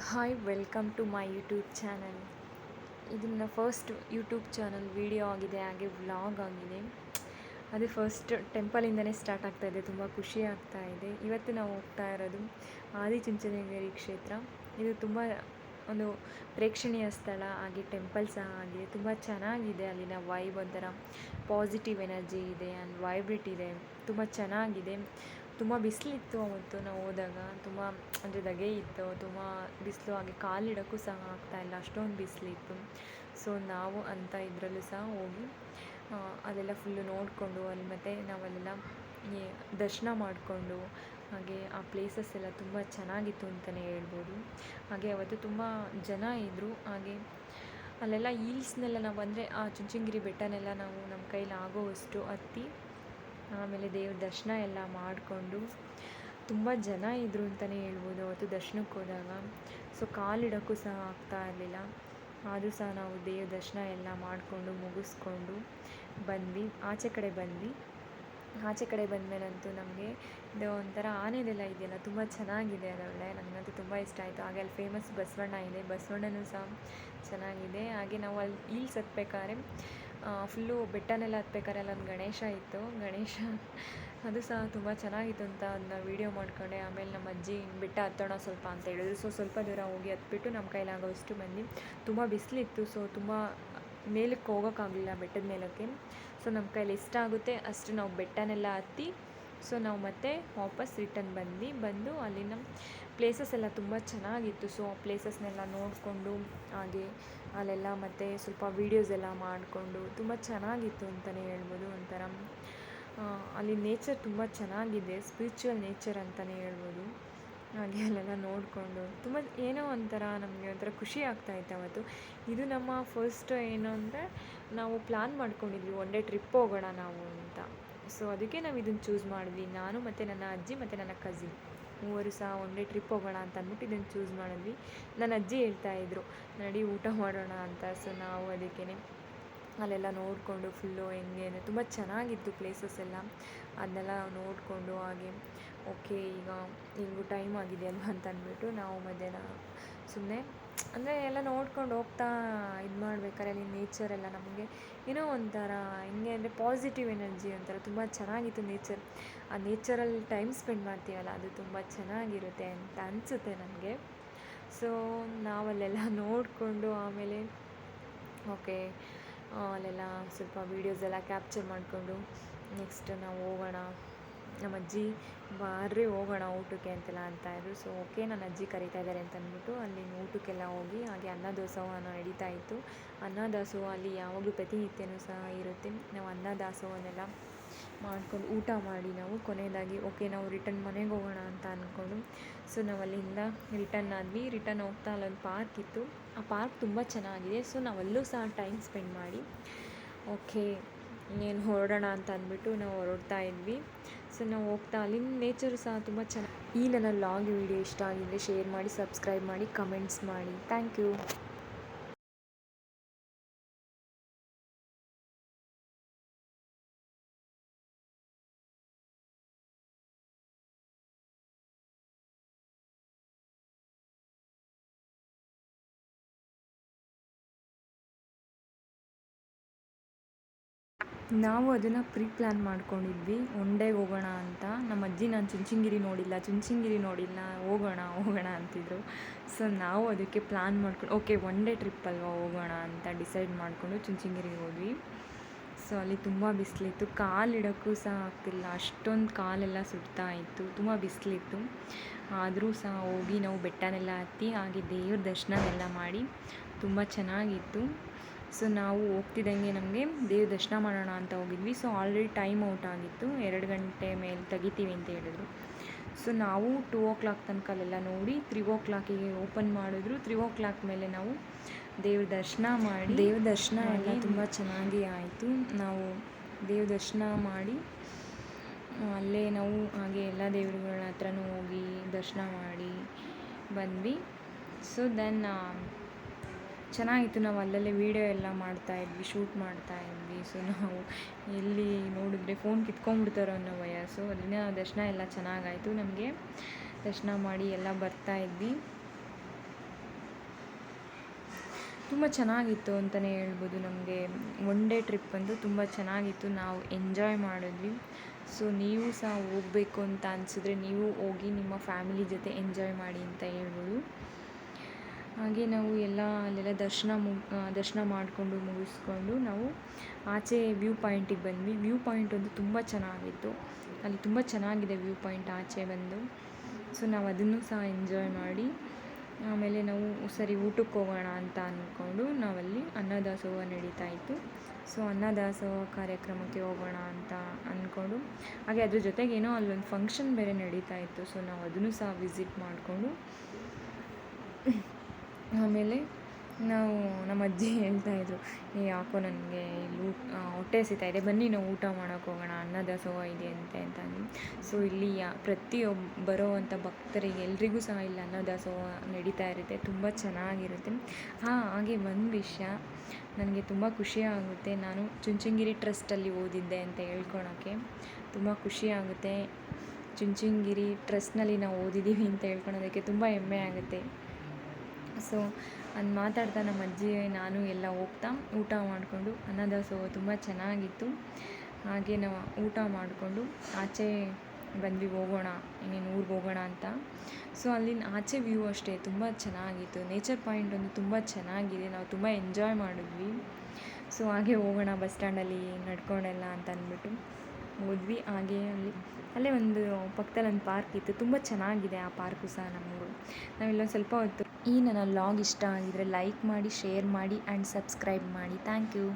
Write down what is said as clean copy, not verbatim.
Hi welcome to my YouTube channel. ಇದು ನನ್ನ first YouTube channel video ಆಗಿದೆ, ಹಾಗೆ ವ್ಲಾಗ್ ಆಗಿದೆ. ಅದು ಫಸ್ಟ್ ಟೆಂಪಲಿಂದನೇ ಸ್ಟಾರ್ಟ್ ಆಗ್ತಾಯಿದೆ. ತುಂಬ ಖುಷಿ ಆಗ್ತಾ ಇದೆ. ಇವತ್ತು ನಾವು ಹೋಗ್ತಾ ಇರೋದು ಆದಿಚುಂಚನಗಿರಿ ಕ್ಷೇತ್ರ. ಇದು ತುಂಬ ಒಂದು ಪ್ರೇಕ್ಷಣೀಯ ಸ್ಥಳ, ಹಾಗೆ ಟೆಂಪಲ್ ಸಹ ಆಗಿದೆ. ತುಂಬ ಚೆನ್ನಾಗಿದೆ. ಅಲ್ಲಿನ ವೈಬ್ ಒಂಥರ ಪಾಸಿಟಿವ್ ಎನರ್ಜಿ ಇದೆ ಆ್ಯಂಡ್ ವೈಬ್ರಿಟ್ ಇದೆ. ತುಂಬ ಚೆನ್ನಾಗಿದೆ. ತುಂಬ ಬಿಸಿಲಿತ್ತು ಅವತ್ತು ನಾವು ಹೋದಾಗ. ತುಂಬ ಅಂದರೆ ಧಗೆ ಇತ್ತು, ತುಂಬ ಬಿಸಿಲು, ಹಾಗೆ ಕಾಲಿಡೋಕ್ಕೂ ಸಹ ಆಗ್ತಾಯಿಲ್ಲ, ಅಷ್ಟೊಂದು ಬಿಸಿಲಿತ್ತು. ಸೊ ನಾವು ಅಂತ ಇದರಲ್ಲೂ ಸಹ ಹೋಗಿ ಅಲ್ಲೆಲ್ಲ ಫುಲ್ಲು ನೋಡಿಕೊಂಡು ಅಲ್ಲಿ ಮತ್ತು ನಾವಲ್ಲೆಲ್ಲ ದರ್ಶನ ಮಾಡಿಕೊಂಡು, ಹಾಗೆ ಆ ಪ್ಲೇಸಸ್ ಎಲ್ಲ ತುಂಬ ಚೆನ್ನಾಗಿತ್ತು ಅಂತಲೇ ಹೇಳ್ಬೋದು. ಹಾಗೆ ಅವತ್ತು ತುಂಬ ಜನ ಇದ್ದರು. ಹಾಗೆ ಅಲ್ಲೆಲ್ಲ ಹೀಲ್ಸ್ನೆಲ್ಲ ನಾವು ಅಂದರೆ ಆ ಚುಂಚನಗಿರಿ ಬೆಟ್ಟನೆಲ್ಲ ನಾವು ನಮ್ಮ ಕೈಲಿ ಆಗೋವಷ್ಟು ಹತ್ತಿ ಆಮೇಲೆ ದೇವ್ರ ದರ್ಶನ ಎಲ್ಲ ಮಾಡಿಕೊಂಡು, ತುಂಬ ಜನ ಇದ್ದರು ಅಂತಲೇ ಹೇಳ್ಬೋದು ಅವತ್ತು ದರ್ಶನಕ್ಕೆ ಹೋದಾಗ. ಸೊ ಕಾಲಿಡೋಕ್ಕೂ ಸಹ ಆಗ್ತಾ ಇರಲಿಲ್ಲ. ಆದರೂ ಸಹ ನಾವು ದೇವ್ರ ದರ್ಶನ ಎಲ್ಲ ಮಾಡಿಕೊಂಡು ಮುಗಿಸ್ಕೊಂಡು ಬಂದ್ವಿ. ಆಚೆ ಕಡೆ ಬಂದಮೇಲಂತೂ ನಮಗೆ ಇದು ಒಂಥರ ಆನೆದೆಲ್ಲ ಇದೆಯಲ್ಲ, ತುಂಬ ಚೆನ್ನಾಗಿದೆ. ಅದೊಳ್ಳೆ ನನಗಂತೂ ತುಂಬ ಇಷ್ಟ ಆಯಿತು. ಹಾಗೆ ಅಲ್ಲಿ ಫೇಮಸ್ ಬಸವಣ್ಣ ಇದೆ, ಬಸವಣ್ಣನೂ ಸಹ ಚೆನ್ನಾಗಿದೆ. ಹಾಗೆ ನಾವು ಅಲ್ಲಿ ಹೀಲ್ಸ್ ಹತ್ಬೇಕಾದ್ರೆ ಫುಲ್ಲು ಬೆಟ್ಟನೆಲ್ಲ ಹತ್ಬೇಕಾದ್ರೆ ಅಲ್ಲೊಂದು ಗಣೇಶ ಇತ್ತು. ಅದು ಸಹ ತುಂಬ ಚೆನ್ನಾಗಿತ್ತು ಅಂತ ಅದನ್ನ ವೀಡಿಯೋ ಮಾಡ್ಕೊಂಡೆ. ಆಮೇಲೆ ನಮ್ಮ ಅಜ್ಜಿ ಬೆಟ್ಟ ಹತ್ತೋಣ ಸ್ವಲ್ಪ ಅಂತ ಹೇಳಿದ್ರು. ಸೊ ಸ್ವಲ್ಪ ದೂರ ಹೋಗಿ ಹತ್ಬಿಟ್ಟು ನಮ್ಮ ಕೈಲಾಗೋಷ್ಟು ಬಂದು. ತುಂಬ ಬಿಸಿಲಿತ್ತು, ಸೊ ತುಂಬ ಮೇಲಕ್ಕೆ ಹೋಗೋಕ್ಕಾಗಲಿಲ್ಲ, ಬೆಟ್ಟದ ಮೇಲಕ್ಕೆ. ಸೊ ನಮ್ಮ ಕೈಲಿ ಎಷ್ಟಾಗುತ್ತೆ ಅಷ್ಟು ನಾವು ಬೆಟ್ಟನೆಲ್ಲ ಹತ್ತಿ, ಸೊ ನಾವು ಮತ್ತೆ ವಾಪಸ್ ರಿಟರ್ನ್ ಬಂದು ಅಲ್ಲಿನ ಪ್ಲೇಸಸ್ ಎಲ್ಲ ತುಂಬ ಚೆನ್ನಾಗಿತ್ತು. ಸೊ ಆ ಪ್ಲೇಸಸ್ನೆಲ್ಲ ನೋಡಿಕೊಂಡು, ಹಾಗೆ ಅಲ್ಲೆಲ್ಲ ಮತ್ತು ಸ್ವಲ್ಪ ವೀಡಿಯೋಸ್ ಎಲ್ಲ ಮಾಡಿಕೊಂಡು ತುಂಬ ಚೆನ್ನಾಗಿತ್ತು ಅಂತಲೇ ಹೇಳ್ಬೋದು. ಒಂಥರ ಅಲ್ಲಿ ನೇಚರ್ ತುಂಬ ಚೆನ್ನಾಗಿದೆ, ಸ್ಪಿರಿಚುವಲ್ ನೇಚರ್ ಅಂತಲೇ ಹೇಳ್ಬೋದು. ಹಾಗೆ ಅಲ್ಲೆಲ್ಲ ನೋಡಿಕೊಂಡು ತುಂಬ ಏನೋ ಒಂಥರ ನಮಗೆ ಒಂಥರ ಖುಷಿ ಆಗ್ತಾಯಿತ್ತು ಅವತ್ತು. ಇದು ನಮ್ಮ ಫಸ್ಟ್ ಏನು ಅಂದರೆ ನಾವು ಪ್ಲ್ಯಾನ್ ಮಾಡ್ಕೊಂಡಿದ್ವಿ, ಒನ್ ಡೇ ಟ್ರಿಪ್ ಹೋಗೋಣ ನಾವು ಅಂತ. ಸೊ ಅದಕ್ಕೆ ನಾವು ಇದನ್ನು ಚೂಸ್ ಮಾಡಿದ್ವಿ. ನಾನು ಮತ್ತು ನನ್ನ ಅಜ್ಜಿ ಮತ್ತು ನನ್ನ ಕಸಿನ್ ಮೂವರು ಸಹ ಒನ್ ಡೇ ಟ್ರಿಪ್ ಹೋಗೋಣ ಅಂತ ಅಂದ್ಬಿಟ್ಟು ಇದನ್ನು ಚೂಸ್ ಮಾಡಿದ್ವಿ. ನನ್ನ ಅಜ್ಜಿ ಹೇಳ್ತಾಯಿದ್ರು ನಡಿ ಊಟ ಮಾಡೋಣ ಅಂತ. ಸೊ ನಾವು ಅದಕ್ಕೇ ಅಲ್ಲೆಲ್ಲ ನೋಡಿಕೊಂಡು ಫುಲ್ಲು ಹೆಂಗೆ ಅಂದರೆ ತುಂಬ ಚೆನ್ನಾಗಿತ್ತು ಪ್ಲೇಸಸ್ ಎಲ್ಲ. ಅದನ್ನೆಲ್ಲ ನೋಡಿಕೊಂಡು ಹಾಗೆ ಓಕೆ ಈಗ ಹೆಂಗೂ ಟೈಮ್ ಆಗಿದೆ ಅಲ್ವಾ ಅಂತ ಅಂದ್ಬಿಟ್ಟು ನಾವು ಮಧ್ಯಾಹ್ನ ಸುಮ್ಮನೆ ಅಂದರೆ ಎಲ್ಲ ನೋಡ್ಕೊಂಡು ಹೋಗ್ತಾ ಇದು ಮಾಡ್ಬೇಕಾದ್ರೆ ಅಲ್ಲಿ ನೇಚರೆಲ್ಲ ನಮಗೆ ಏನೋ ಒಂಥರ ಹೆಂಗೆ ಅಂದರೆ ಪಾಸಿಟಿವ್ ಎನರ್ಜಿ ಒಂಥರ ತುಂಬ ಚೆನ್ನಾಗಿತ್ತು ನೇಚರ್. ಆ ನೇಚರಲ್ಲಿ ಟೈಮ್ ಸ್ಪೆಂಡ್ ಮಾಡ್ತೀವಲ್ಲ, ಅದು ತುಂಬ ಚೆನ್ನಾಗಿರುತ್ತೆ ಅಂತ ಅನಿಸುತ್ತೆ ನನಗೆ. ಸೊ ನಾವಲ್ಲೆಲ್ಲ ನೋಡಿಕೊಂಡು ಆಮೇಲೆ ಓಕೆ ಅಲ್ಲೆಲ್ಲ ಸ್ವಲ್ಪ ವೀಡಿಯೋಸ್ ಎಲ್ಲ ಕ್ಯಾಪ್ಚರ್ ಮಾಡಿಕೊಂಡು ನೆಕ್ಸ್ಟ್ ನಾವು ಹೋಗೋಣ. ನಮ್ಮ ಅಜ್ಜಿ ಬರ್ರಿ ಹೋಗೋಣ ಊಟಕ್ಕೆ ಅಂತೆಲ್ಲ ಅಂತಾಯಿದ್ರು. ಸೊ ಓಕೆ ನನ್ನ ಅಜ್ಜಿ ಕರೀತಾ ಇದ್ದಾರೆ ಅಂತ ಅಂದ್ಬಿಟ್ಟು ಅಲ್ಲಿ ಊಟಕ್ಕೆಲ್ಲ ಹೋಗಿ, ಹಾಗೆ ಅನ್ನ ದಾಸೋಹ ನಡೀತಾ ಇತ್ತು. ಅನ್ನ ದಾಸೋಹ ಅಲ್ಲಿ ಯಾವಾಗಲೂ ಪ್ರತಿನಿತ್ಯನೂ ಸಹ ಇರುತ್ತೆ. ನಾವು ಅನ್ನ ದಾಸೋಹನೆಲ್ಲ ಮಾಡ್ಕೊಂಡು ಊಟ ಮಾಡಿ ನಾವು ಕೊನೆಯದಾಗಿ ಓಕೆ ನಾವು ರಿಟರ್ನ್ ಮನೆಗೆ ಹೋಗೋಣ ಅಂತ ಅಂದ್ಕೊಂಡು, ಸೊ ನಾವು ಅಲ್ಲಿಂದ ರಿಟರ್ನ್ ಆದ್ವಿ. ರಿಟರ್ನ್ ಹೋಗ್ತಾ ಅಲ್ಲೊಂದು ಪಾರ್ಕ್ ಇತ್ತು, ಆ ಪಾರ್ಕ್ ತುಂಬ ಚೆನ್ನಾಗಿದೆ. ಸೊ ನಾವು ಅಲ್ಲೂ ಸಹ ಟೈಮ್ ಸ್ಪೆಂಡ್ ಮಾಡಿ ಓಕೆ ಇನ್ನೇನು ಹೊರಡೋಣ ಅಂತ ಅಂದ್ಬಿಟ್ಟು ನಾವು ಹೊರಡ್ತಾ ಇದ್ವಿ. ಸೊ ನಾವು ಹೋಗ್ತಾ ಅಲ್ಲಿನ ನೇಚರು ಸಹ ತುಂಬ ಚೆನ್ನಾಗಿ. ಈ ನನ್ನ ಲಾಗ್ ವಿಡಿಯೋ ಇಷ್ಟ ಆಗಿದ್ದರೆ ಶೇರ್ ಮಾಡಿ, ಸಬ್ಸ್ಕ್ರೈಬ್ ಮಾಡಿ, ಕಮೆಂಟ್ಸ್ ಮಾಡಿ. Thank you. ನಾವು ಅದನ್ನು ಪ್ಲಾನ್ ಮಾಡ್ಕೊಂಡಿದ್ವಿ, ಒನ್ ಡೇ ಹೋಗೋಣ ಅಂತ. ನಮ್ಮ ಅಜ್ಜಿ ನಾನು ಚುಂಚನಗಿರಿ ನೋಡಿಲ್ಲ ಹೋಗೋಣ ಅಂತಿದ್ರು. ಸೊ ನಾವು ಅದಕ್ಕೆ ಪ್ಲ್ಯಾನ್ ಮಾಡ್ಕೊಂಡು ಓಕೆ ಒನ್ ಡೇ ಟ್ರಿಪ್ ಅಲ್ವಾ ಹೋಗೋಣ ಅಂತ ಡಿಸೈಡ್ ಮಾಡಿಕೊಂಡು ಚುಂಚನಗಿರಿಗೆ ಹೋದ್ವಿ. ಸೊ ಅಲ್ಲಿ ತುಂಬ ಬಿಸಿಲಿತ್ತು, ಕಾಲಿಡೋಕ್ಕೂ ಸಹ ಆಗ್ತಿಲ್ಲ, ಅಷ್ಟೊಂದು ಕಾಲೆಲ್ಲ ಸುಡ್ತಾ ಇತ್ತು, ತುಂಬ ಬಿಸಿಲಿತ್ತು. ಆದರೂ ಸಹ ಹೋಗಿ ನಾವು ಬೆಟ್ಟನೆಲ್ಲ ಹತ್ತಿ ಹಾಗೆ ದೇವ್ರ ದರ್ಶನವೆಲ್ಲ ಮಾಡಿ ತುಂಬ ಚೆನ್ನಾಗಿತ್ತು. ಸೊ ನಾವು ಹೋಗ್ತಿದ್ದಂಗೆ ನಮಗೆ ದೇವ್ರ ದರ್ಶನ ಮಾಡೋಣ ಅಂತ ಹೋಗಿದ್ವಿ. ಸೊ ಆಲ್ರೆಡಿ ಟೈಮ್ ಔಟ್ ಆಗಿತ್ತು, 2 ಗಂಟೆ ಮೇಲೆ ತೆಗಿತೀವಿ ಅಂತ ಹೇಳಿದ್ರು. ಸೊ ನಾವು 2:00 ತನಕ ಅಲ್ಲೆಲ್ಲ ನೋಡಿ 3:00 ಓಪನ್ ಮಾಡಿದ್ರು. 3:00 ಮೇಲೆ ನಾವು ದೇವ್ರ ದರ್ಶನ ಎಲ್ಲ ತುಂಬ ಚೆನ್ನಾಗಿ ಆಯಿತು. ನಾವು ದೇವ್ರ ದರ್ಶನ ಮಾಡಿ ಅಲ್ಲೇ ನಾವು ಹಾಗೆ ಎಲ್ಲ ದೇವರುಗಳ ಹತ್ರನೂ ಹೋಗಿ ದರ್ಶನ ಮಾಡಿ ಬಂದ್ವಿ. ಸೊ ದೆನ್ ಚೆನ್ನಾಗಿತ್ತು. ನಾವು ಅಲ್ಲಲ್ಲೇ ವೀಡಿಯೋ ಎಲ್ಲ ಶೂಟ್ ಮಾಡ್ತಾಯಿದ್ವಿ. ಸೊ ನಾವು ಎಲ್ಲಿ ನೋಡಿದ್ರೆ ಫೋನ್ ಕಿತ್ಕೊಂಡ್ಬಿಡ್ತಾರೋ ಅನ್ನೋ ಭಯ. ಸೊ ಅದರಿಂದ ದರ್ಶನ ಎಲ್ಲ ಚೆನ್ನಾಗಾಯಿತು. ನಮಗೆ ದರ್ಶನ ಮಾಡಿ ಎಲ್ಲ ಬರ್ತಾಯಿದ್ವಿ. ತುಂಬ ಚೆನ್ನಾಗಿತ್ತು ಅಂತಲೇ ಹೇಳ್ಬೋದು. ನಮಗೆ ಒನ್ ಡೇ ಟ್ರಿಪ್ ಅಂತೂ ತುಂಬ ಚೆನ್ನಾಗಿತ್ತು, ನಾವು ಎಂಜಾಯ್ ಮಾಡಿದ್ವಿ. ಸೊ ನೀವು ಸಹ ಹೋಗಬೇಕು ಅಂತ ಅನಿಸಿದ್ರೆ ನೀವು ಹೋಗಿ ನಿಮ್ಮ ಫ್ಯಾಮಿಲಿ ಜೊತೆ ಎಂಜಾಯ್ ಮಾಡಿ ಅಂತ ಹೇಳ್ಬೋದು. ಹಾಗೆ ನಾವು ಅಲ್ಲೆಲ್ಲ ದರ್ಶನ ಮಾಡಿಕೊಂಡು ಮುಗಿಸ್ಕೊಂಡು ನಾವು ಆಚೆ ವ್ಯೂ ಪಾಯಿಂಟಿಗೆ ಬಂದ್ವಿ. ವ್ಯೂ ಪಾಯಿಂಟ್ ಒಂದು ತುಂಬ ಚೆನ್ನಾಗಿತ್ತು, ಅಲ್ಲಿ ತುಂಬ ಚೆನ್ನಾಗಿದೆ ವ್ಯೂ ಪಾಯಿಂಟ್ ಆಚೆ ಬಂದು. ಸೊ ನಾವು ಅದನ್ನು ಸಹ ಎಂಜಾಯ್ ಮಾಡಿ ಆಮೇಲೆ ನಾವು ಸರಿ ಊಟಕ್ಕೆ ಹೋಗೋಣ ಅಂತ ಅಂದ್ಕೊಂಡು ನಾವಲ್ಲಿ ಅನ್ನದಾಸೋಹ ನಡೀತಾ ಇತ್ತು. ಸೊ ಅನ್ನದಾಸೋಹ ಕಾರ್ಯಕ್ರಮಕ್ಕೆ ಹೋಗೋಣ ಅಂತ ಅಂದ್ಕೊಂಡು, ಹಾಗೆ ಅದ್ರ ಜೊತೆಗೆ ಏನೋ ಅಲ್ಲೊಂದು ಫಂಕ್ಷನ್ ಬೇರೆ ನಡೀತಾ ಇತ್ತು. ಸೊ ನಾವು ಅದನ್ನು ಸಹ ವಿಸಿಟ್ ಮಾಡಿಕೊಂಡು ಆಮೇಲೆ ನಾವು ನಮ್ಮ ಅಜ್ಜಿ ಹೇಳ್ತಾಯಿದ್ರು, ಯಾಕೋ ನನಗೆ ಇಲ್ಲಿ ಹೊಟ್ಟೆ ಹಸಿತಾ ಇದೆ, ಬನ್ನಿ ನಾವು ಊಟ ಮಾಡೋಕ್ಕೆ ಹೋಗೋಣ, ಅನ್ನದಾಸೋಹ ಇದೆ ಅಂತ ಅಂದು. ಸೊ ಇಲ್ಲಿ ಬರೋವಂಥ ಭಕ್ತರಿಗೆ ಎಲ್ರಿಗೂ ಸಹ ಇಲ್ಲಿ ಅನ್ನದಾಸೋಹ ನಡೀತಾ ಇರುತ್ತೆ, ತುಂಬ ಚೆನ್ನಾಗಿರುತ್ತೆ. ಹಾಗೆ ಒಂದು ವಿಷಯ ನನಗೆ ತುಂಬ ಖುಷಿಯಾಗುತ್ತೆ, ನಾನು ಚುಂಚನಗಿರಿ ಟ್ರಸ್ಟಲ್ಲಿ ಓದಿದ್ದೆ ಅಂತ ಹೇಳ್ಕೊಳಕ್ಕೆ ತುಂಬ ಖುಷಿಯಾಗುತ್ತೆ. ಚುಂಚನಗಿರಿ ಟ್ರಸ್ಟ್ನಲ್ಲಿ ನಾವು ಓದಿದ್ದೀವಿ ಅಂತ ಹೇಳ್ಕೊಳೋದಕ್ಕೆ ತುಂಬ ಹೆಮ್ಮೆ ಆಗುತ್ತೆ. ಸೊ ಅದು ಮಾತಾಡ್ತಾ ನಮ್ಮ ಅಜ್ಜಿ ನಾನು ಎಲ್ಲ ಹೋಗ್ತಾ ಊಟ ಮಾಡಿಕೊಂಡು, ಅನ್ನದಾಸೋಹ ತುಂಬ ಚೆನ್ನಾಗಿತ್ತು. ಹಾಗೆ ನಾವು ಊಟ ಮಾಡಿಕೊಂಡು ಆಚೆ ಬಂದ್ವಿ, ಹೋಗೋಣ ಇನ್ನೇನು ಊರಿಗೆ ಹೋಗೋಣ ಅಂತ. ಸೊ ಅಲ್ಲಿನ ಆಚೆ ವ್ಯೂ ಅಷ್ಟೇ ತುಂಬ ಚೆನ್ನಾಗಿತ್ತು, ನೇಚರ್ ಪಾಯಿಂಟ್ ಒಂದು ತುಂಬ ಚೆನ್ನಾಗಿದೆ, ನಾವು ತುಂಬ ಎಂಜಾಯ್ ಮಾಡಿದ್ವಿ. ಸೊ ಹಾಗೆ ಹೋಗೋಣ ಬಸ್ ಸ್ಟ್ಯಾಂಡಲ್ಲಿ ನಡ್ಕೊಂಡೆಲ್ಲ ಅಂತ ಅಂದ್ಬಿಟ್ಟು ಹೋದ್ವಿ. ಹಾಗೆ ಅಲ್ಲೇ ಒಂದು ಪಕ್ಕದಲ್ಲಿ ಒಂದು ಪಾರ್ಕ್ ಇತ್ತು, ತುಂಬ ಚೆನ್ನಾಗಿದೆ ಆ ಪಾರ್ಕು ಸಹ. ನಾವಿಲ್ಲೊಂದು ಸ್ವಲ್ಪ ಹೊತ್ತು ಈ ನನ್ನ ವ್ಲಾಗ್ ಇಷ್ಟ ಆಗಿದರೆ ಲೈಕ್ ಮಾಡಿ, ಶೇರ್ ಮಾಡಿ ಆ್ಯಂಡ್ ಸಬ್ಸ್ಕ್ರೈಬ್ ಮಾಡಿ. Thank you.